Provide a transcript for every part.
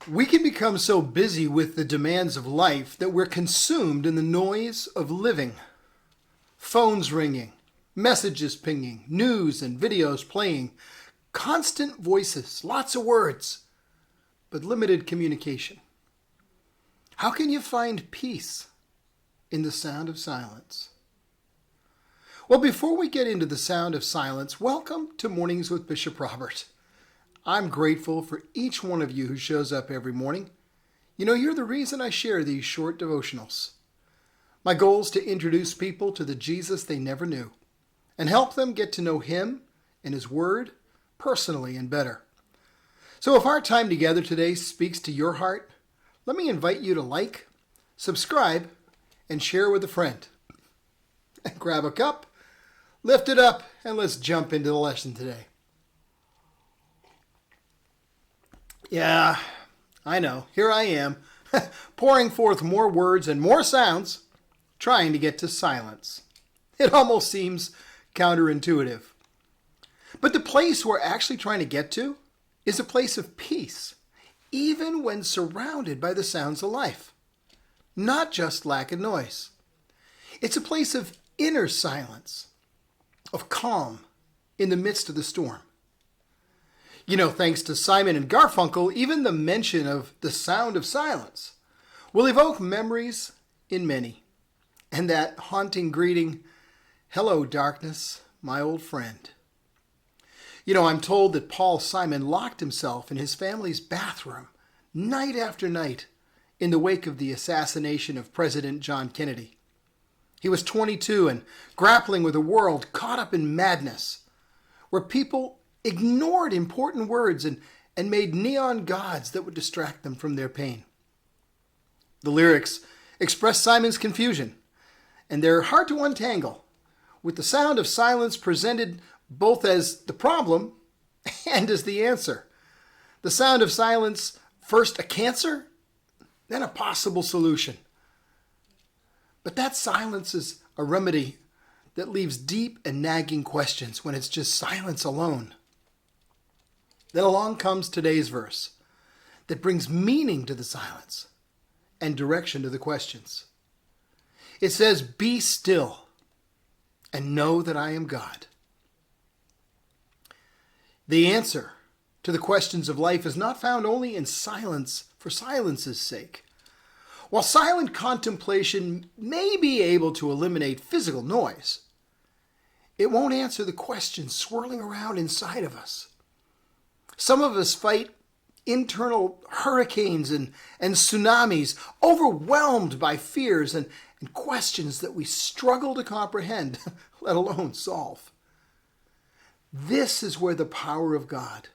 We can become so busy with the demands of life that we're consumed in the noise of living. Phones ringing, messages pinging, news and videos playing, constant voices, lots of words, but limited communication. How can you find peace in the sound of silence? Well, before we get into the sound of silence, welcome to Mornings with Bishop Robert. I'm grateful for each one of you who shows up every morning. You know, you're the reason I share these short devotionals. My goal is to introduce people to the Jesus they never knew and help them get to know Him and His Word personally and better. So if our time together today speaks to your heart, let me invite you to like, subscribe, and share with a friend. And grab a cup, lift it up, and let's jump into the lesson today. Yeah, I know. Here I am, pouring forth more words and more sounds, trying to get to silence. It almost seems counterintuitive. But the place we're actually trying to get to is a place of peace, even when surrounded by the sounds of life, not just lack of noise. It's a place of inner silence, of calm in the midst of the storm. You know, thanks to Simon and Garfunkel, even the mention of the sound of silence will evoke memories in many. And that haunting greeting, "Hello, darkness, my old friend." You know, I'm told that Paul Simon locked himself in his family's bathroom night after night in the wake of the assassination of President John Kennedy. He was 22 and grappling with a world caught up in madness, where people ignored important words and made neon gods that would distract them from their pain. The lyrics express Simon's confusion, and they're hard to untangle, with the sound of silence presented both as the problem and as the answer. The sound of silence, first a cancer, then a possible solution. But that silence is a remedy that leaves deep and nagging questions when it's just silence alone. Then along comes today's verse that brings meaning to the silence and direction to the questions. It says, "Be still and know that I am God." The answer to the questions of life is not found only in silence for silence's sake. While silent contemplation may be able to eliminate physical noise, it won't answer the questions swirling around inside of us. Some of us fight internal hurricanes and tsunamis, overwhelmed by fears and questions that we struggle to comprehend, let alone solve. This is where the power of God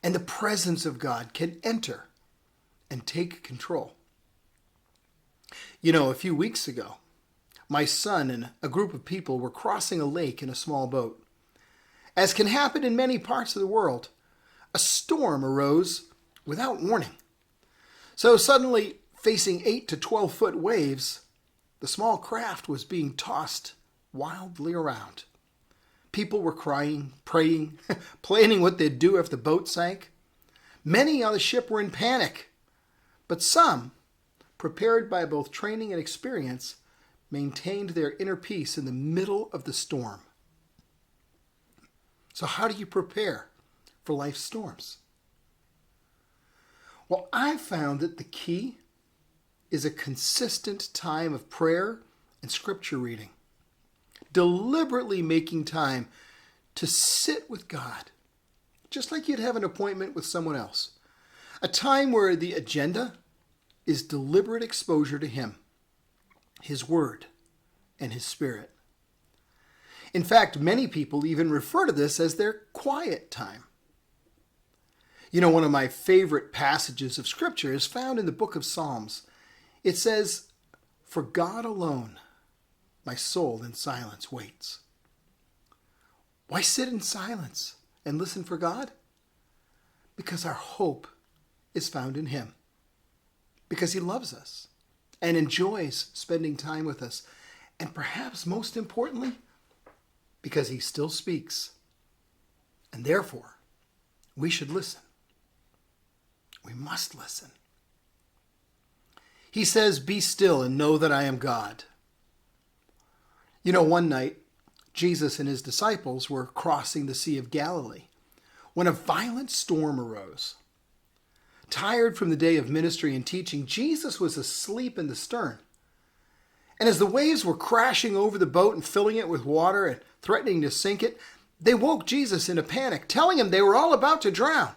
and the presence of God can enter and take control. You know, a few weeks ago, my son and a group of people were crossing a lake in a small boat. As can happen in many parts of the world, a storm arose without warning. So suddenly, facing 8 to 12-foot waves, the small craft was being tossed wildly around. People were crying, praying, planning what they'd do if the boat sank. Many on the ship were in panic, but some, prepared by both training and experience, maintained their inner peace in the middle of the storm. So how do you prepare for life's storms? Well, I found that the key is a consistent time of prayer and scripture reading. Deliberately making time to sit with God, just like you'd have an appointment with someone else. A time where the agenda is deliberate exposure to Him, His Word, and His Spirit. In fact, many people even refer to this as their quiet time. You know, one of my favorite passages of Scripture is found in the book of Psalms. It says, "For God alone, my soul in silence waits." Why sit in silence and listen for God? Because our hope is found in Him. Because He loves us and enjoys spending time with us. And perhaps most importantly, because He still speaks. And therefore, we should listen. We must listen. He says, "Be still and know that I am God." You know, one night, Jesus and his disciples were crossing the Sea of Galilee when a violent storm arose. Tired from the day of ministry and teaching, Jesus was asleep in the stern. And as the waves were crashing over the boat and filling it with water and threatening to sink it, they woke Jesus in a panic, telling him they were all about to drown.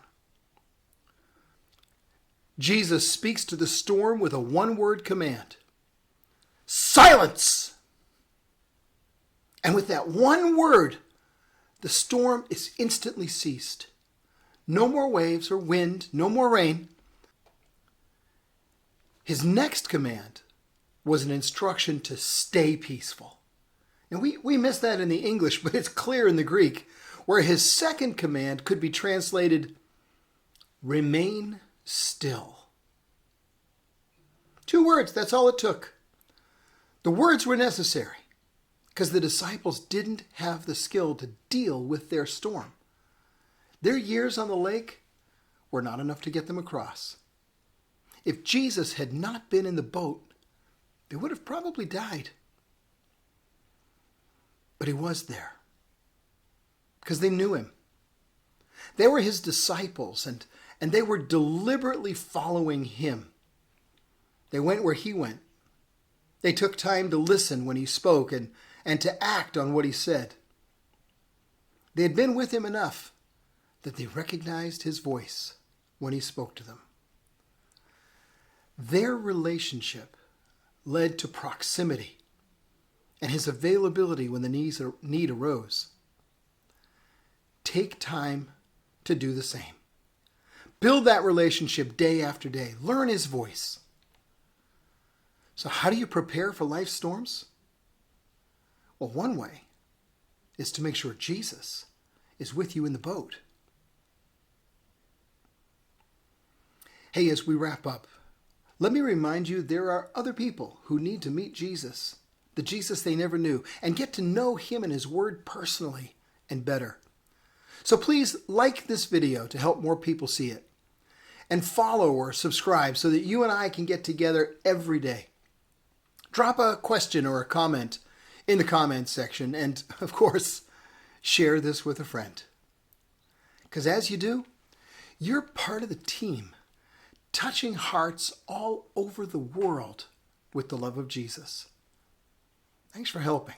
Jesus speaks to the storm with a one-word command: "Silence!" And with that one word, the storm is instantly ceased. No more waves or wind, no more rain. His next command was an instruction to stay peaceful. And we miss that in the English, but it's clear in the Greek, where his second command could be translated, "Remain still." 2 words, that's all it took. The words were necessary because the disciples didn't have the skill to deal with their storm. Their years on the lake were not enough to get them across. If Jesus had not been in the boat, they would have probably died. But he was there because they knew him. They were his disciples, and they were deliberately following him. They went where he went. They took time to listen when he spoke and to act on what he said. They had been with him enough that they recognized his voice when he spoke to them. Their relationship led to proximity and his availability when the need arose. Take time to do the same. Build that relationship day after day. Learn his voice. So how do you prepare for life's storms? Well, one way is to make sure Jesus is with you in the boat. Hey, as we wrap up, let me remind you there are other people who need to meet Jesus, the Jesus they never knew, and get to know him and his word personally and better. So please like this video to help more people see it, and follow or subscribe so that you and I can get together every day. Drop a question or a comment in the comments section, and of course, share this with a friend. Because as you do, you're part of the team, touching hearts all over the world with the love of Jesus. Thanks for helping.